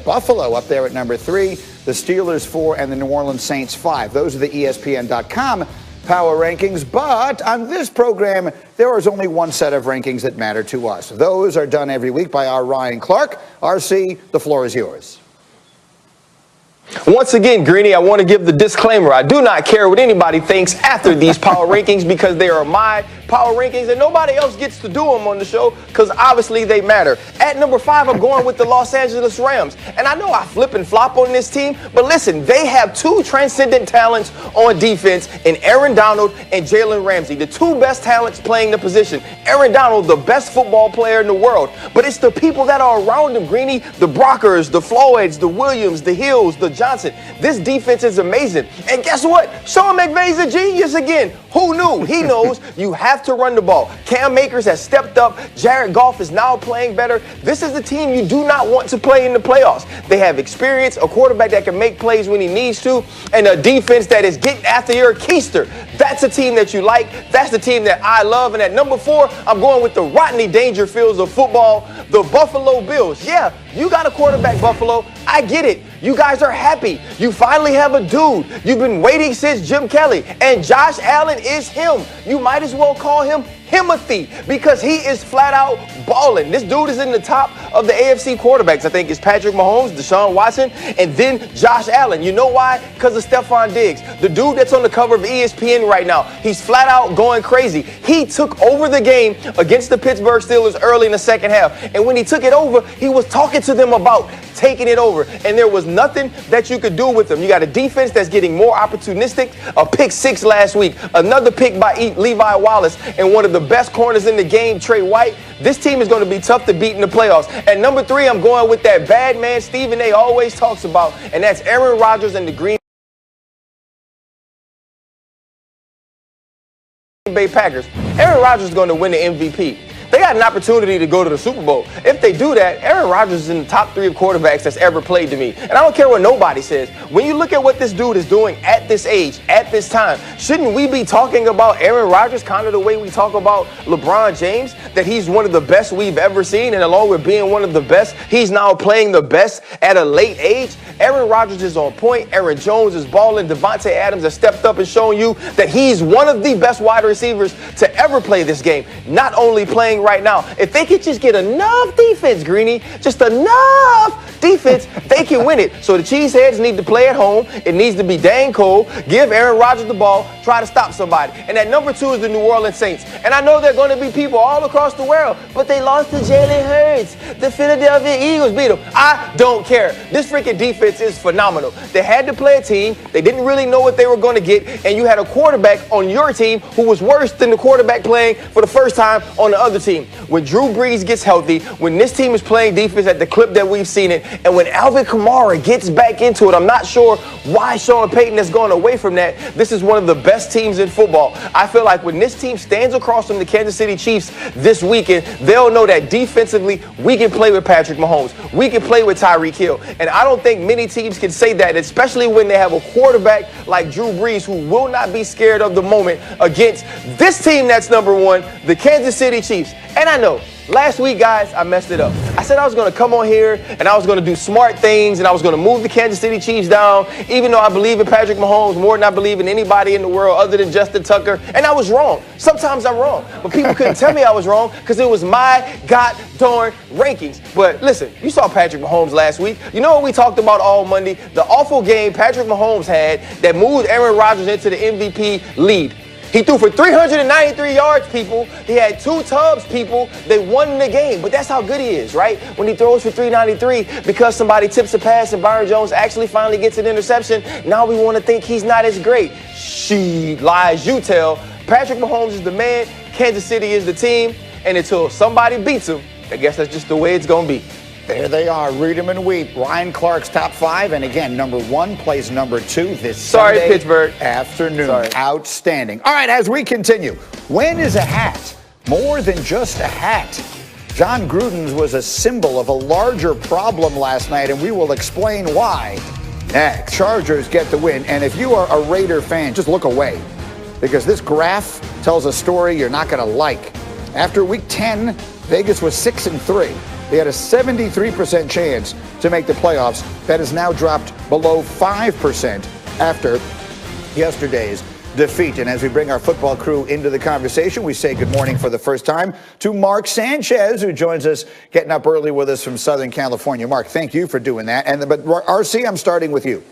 Buffalo up there at number 3, the Steelers 4, and the New Orleans Saints 5. Those are the ESPN.com power rankings. But on this program, there is only one set of rankings that matter to us. Those are done every week by our Ryan Clark. RC, the floor is yours. Once again, Greeny, I want to give the disclaimer. I do not care what anybody thinks after these power rankings because they are my power rankings and nobody else gets to do them on the show because obviously they matter. At number 5, I'm going with the Los Angeles Rams. And I know I flip and flop on this team, but listen, they have 2 transcendent talents on defense in Aaron Donald and Jalen Ramsey, the 2 best talents playing the position. Aaron Donald, the best football player in the world, but it's the people that are around him, Greeny, the Brockers, the Floyds, the Williams, the Hills, the Johnson. This defense is amazing. And guess what? Sean McVay's a genius again. Who knew? He knows you have to run the ball. Cam Akers has stepped up. Jared Goff is now playing better. This is the team you do not want to play in the playoffs. They have experience, a quarterback that can make plays when he needs to, and a defense that is getting after your keister. That's a team that you like. That's the team that I love. And at number 4, I'm going with the Rodney Dangerfields of football, the Buffalo Bills. Yeah, you got a quarterback, Buffalo. I get it. You guys are happy. You finally have a dude. You've been waiting since Jim Kelly, and Josh Allen is him. You might as well call him Himothy because he is flat out balling. This dude is in the top of the AFC quarterbacks. I think it's Patrick Mahomes, Deshaun Watson, and then Josh Allen. You know why? Because of Stephon Diggs, the dude that's on the cover of ESPN right now. He's flat out going crazy. He took over the game against the Pittsburgh Steelers early in the second half, and when he took it over, he was talking to them about taking it over, and there was nothing that you could do with them. You got a defense that's getting more opportunistic, a pick 6 last week, another pick by Levi Wallace, and one of the best corners in the game, Trey White. This team is going to be tough to beat in the playoffs. At number 3, I'm going with that bad man Stephen A. always talks about, and that's Aaron Rodgers and the Green Bay Packers. Aaron Rodgers is going to win the MVP. They got an opportunity to go to the Super Bowl. If they do that, Aaron Rodgers is in the top 3 of quarterbacks that's ever played to me. And I don't care what nobody says. When you look at what this dude is doing at this age, at this time, shouldn't we be talking about Aaron Rodgers kind of the way we talk about LeBron James, that he's one of the best we've ever seen, and along with being one of the best, he's now playing the best at a late age? Aaron Rodgers is on point. Aaron Jones is balling. Devontae Adams has stepped up and shown you that he's one of the best wide receivers to ever play this game. Not only playing right now, if they could just get enough defense, Greeny, just enough defense, they can win it. So the Cheeseheads need to play at home. It needs to be dang cold. Give Aaron Rodgers the ball. Try to stop somebody. And at number 2 is the New Orleans Saints. And I know there are going to be people all across the world, but they lost to Jalen Hurts. The Philadelphia Eagles beat them. I don't care. This freaking defense is phenomenal. They had to play a team. They didn't really know what they were going to get. And you had a quarterback on your team who was worse than the quarterback playing for the first time on the other team. When Drew Brees gets healthy, when this team is playing defense at the clip that we've seen it, and when Alvin Kamara gets back into it, I'm not sure why Sean Payton has gone away from that. This is one of the best teams in football. I feel like when this team stands across from the Kansas City Chiefs this weekend, they'll know that defensively we can play with Patrick Mahomes. We can play with Tyreek Hill. And I don't think many teams can say that, especially when they have a quarterback like Drew Brees who will not be scared of the moment against this team that's number 1, the Kansas City Chiefs. And I know, last week, guys, I messed it up. I said I was going to come on here and I was going to do smart things and I was going to move the Kansas City Chiefs down, even though I believe in Patrick Mahomes more than I believe in anybody in the world other than Justin Tucker. And I was wrong. Sometimes I'm wrong. But people couldn't tell me I was wrong because it was my god-darn rankings. But listen, you saw Patrick Mahomes last week. You know what we talked about all Monday? The awful game Patrick Mahomes had that moved Aaron Rodgers into the MVP lead. He threw for 393 yards, people. He had 2 tubs, people. They won the game. But that's how good he is, right? When he throws for 393 because somebody tips a pass and Byron Jones actually finally gets an interception, now we want to think he's not as great. She lies, you tell. Patrick Mahomes is the man. Kansas City is the team. And until somebody beats him, I guess that's just the way it's going to be. There they are, read them and weep. Ryan Clark's top 5, and again, number 1 plays number 2 this Sunday Pittsburgh afternoon. Sorry. Outstanding. All right, as we continue, when is a hat more than just a hat? John Gruden's was a symbol of a larger problem last night, and we will explain why next. Chargers get the win, and if you are a Raider fan, just look away, because this graph tells a story you're not going to like. After Week 10, Vegas was 6-3. they had a 73% chance to make the playoffs. That has now dropped below 5% after yesterday's defeat. And as we bring our football crew into the conversation, we say good morning for the first time to Mark Sanchez, who joins us, getting up early with us from Southern California. Mark, thank you for doing that. But RC, I'm starting with you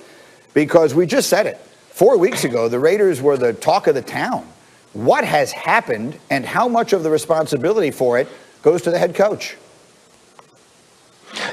because we just said it. 4 weeks ago, the Raiders were the talk of the town. What has happened and how much of the responsibility for it goes to the head coach?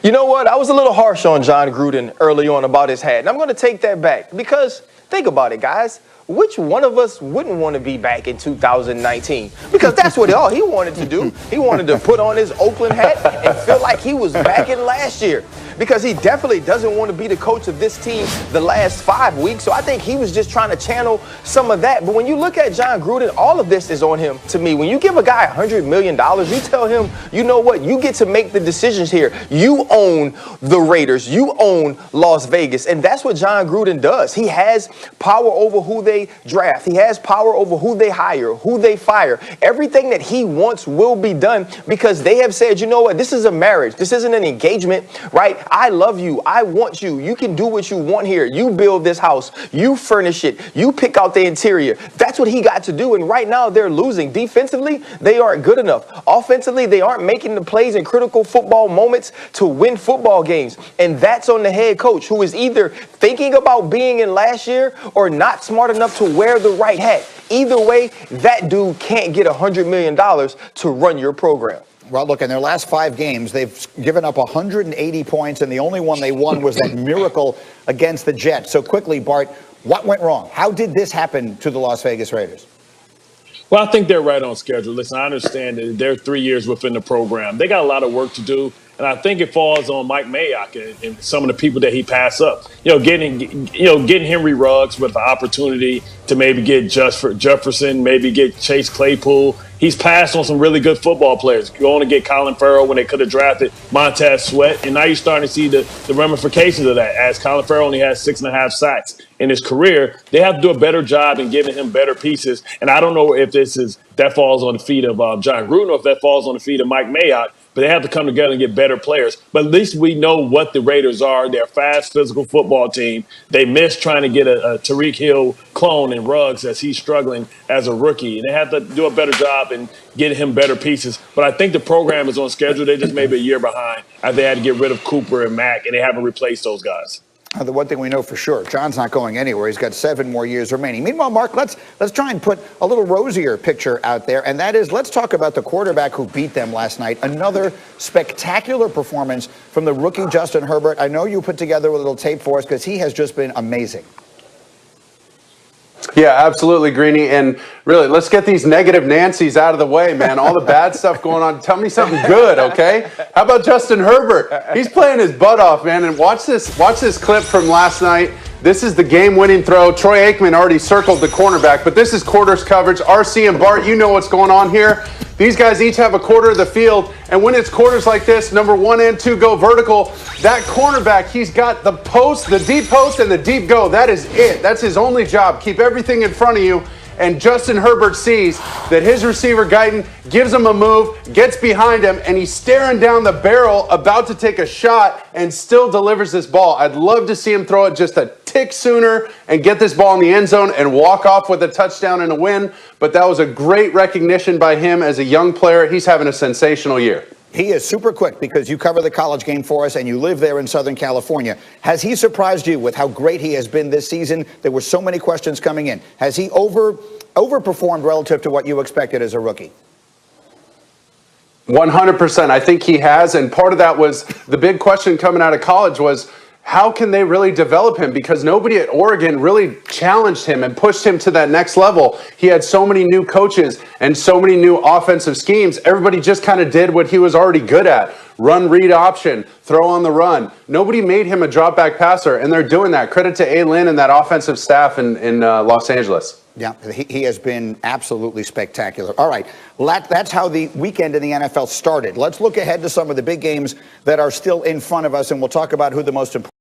You know what? I was a little harsh on John Gruden early on about his hat, and I'm going to take that back because think about it, guys. Which one of us wouldn't want to be back in 2019? Because that's what all he wanted to do. He wanted to put on his Oakland hat and feel like he was back in last year. Because he definitely doesn't want to be the coach of this team the last 5 weeks. So I think he was just trying to channel some of that. But when you look at John Gruden, all of this is on him to me. When you give a guy $100 million, you tell him, you know what, you get to make the decisions here. You own the Raiders. You own Las Vegas. And that's what John Gruden does. He has power over who they draft. He has power over who they hire, who they fire. Everything that he wants will be done because they have said, you know what, this is a marriage. This isn't an engagement, right? I love you. I want you. You can do what you want here. You build this house. You furnish it. You pick out the interior. That's what he got to do. And right now they're losing. Defensively, they aren't good enough. Offensively, they aren't making the plays in critical football moments to win football games. And that's on the head coach, who is either thinking about being in last year or not smart enough to wear the right hat. Either way, that dude can't get $100 million to run your program. Well, look, in their last 5 games, they've given up 180 points, and the only one they won was that miracle against the Jets. So quickly, Bart, what went wrong? How did this happen to the Las Vegas Raiders? Well, I think they're right on schedule. Listen, I understand that they're 3 years within the program. They got a lot of work to do, and I think it falls on Mike Mayock and some of the people that he passed up. Getting Henry Ruggs with the opportunity to maybe get Jefferson, maybe get Chase Claypool. He's passed on some really good football players. Going to get Colin Farrell when they could have drafted Montez Sweat. And now you're starting to see the ramifications of that. As Colin Farrell only has 6.5 sacks in his career, they have to do a better job in giving him better pieces. And I don't know if that falls on the feet of John Gruden or if that falls on the feet of Mike Mayock. But they have to come together and get better players. But at least we know what the Raiders are. They're a fast, physical football team. They missed trying to get a Tyreek Hill clone in Ruggs as he's struggling as a rookie. And they have to do a better job in getting him better pieces. But I think the program is on schedule. They just maybe a year behind as they had to get rid of Cooper and Mack, and they haven't replaced those guys. The one thing we know for sure, John's not going anywhere. He's got 7 more years remaining. Meanwhile, Mark, let's try and put a little rosier picture out there, and that is, let's talk about the quarterback who beat them last night. Another spectacular performance from the rookie Justin Herbert. I know you put together a little tape for us because he has just been amazing. Yeah, absolutely, Greeny. And really, let's get these negative Nancys out of the way, man. All the bad stuff going on. Tell me something good, okay? How about Justin Herbert? He's playing his butt off, man. And watch this clip from last night. This is the game-winning throw. Troy Aikman already circled the cornerback, but this is quarters coverage. RC and Bart, you know what's going on here. These guys each have a quarter of the field, and when it's quarters like this, number 1 and 2 go vertical, that cornerback, he's got the post, the deep post, and the deep go. That is it. That's his only job. Keep everything in front of you. And Justin Herbert sees that his receiver, Guyton, gives him a move, gets behind him, and he's staring down the barrel, about to take a shot, and still delivers this ball. I'd love to see him throw it just a tick sooner and get this ball in the end zone and walk off with a touchdown and a win. But that was a great recognition by him as a young player. He's having a sensational year. He is super quick because you cover the college game for us and you live there in Southern California. Has he surprised you with how great he has been this season? There were so many questions coming in. Has he overperformed relative to what you expected as a rookie? 100%. I think he has. And part of that was the big question coming out of college was, how can they really develop him? Because nobody at Oregon really challenged him and pushed him to that next level. He had so many new coaches and so many new offensive schemes. Everybody just kind of did what he was already good at. Run, read option, throw on the run. Nobody made him a drop back passer, and they're doing that. Credit to A. Lynn and that offensive staff in Los Angeles. Yeah, he has been absolutely spectacular. All right, that's how the weekend in the NFL started. Let's look ahead to some of the big games that are still in front of us, and we'll talk about who the most important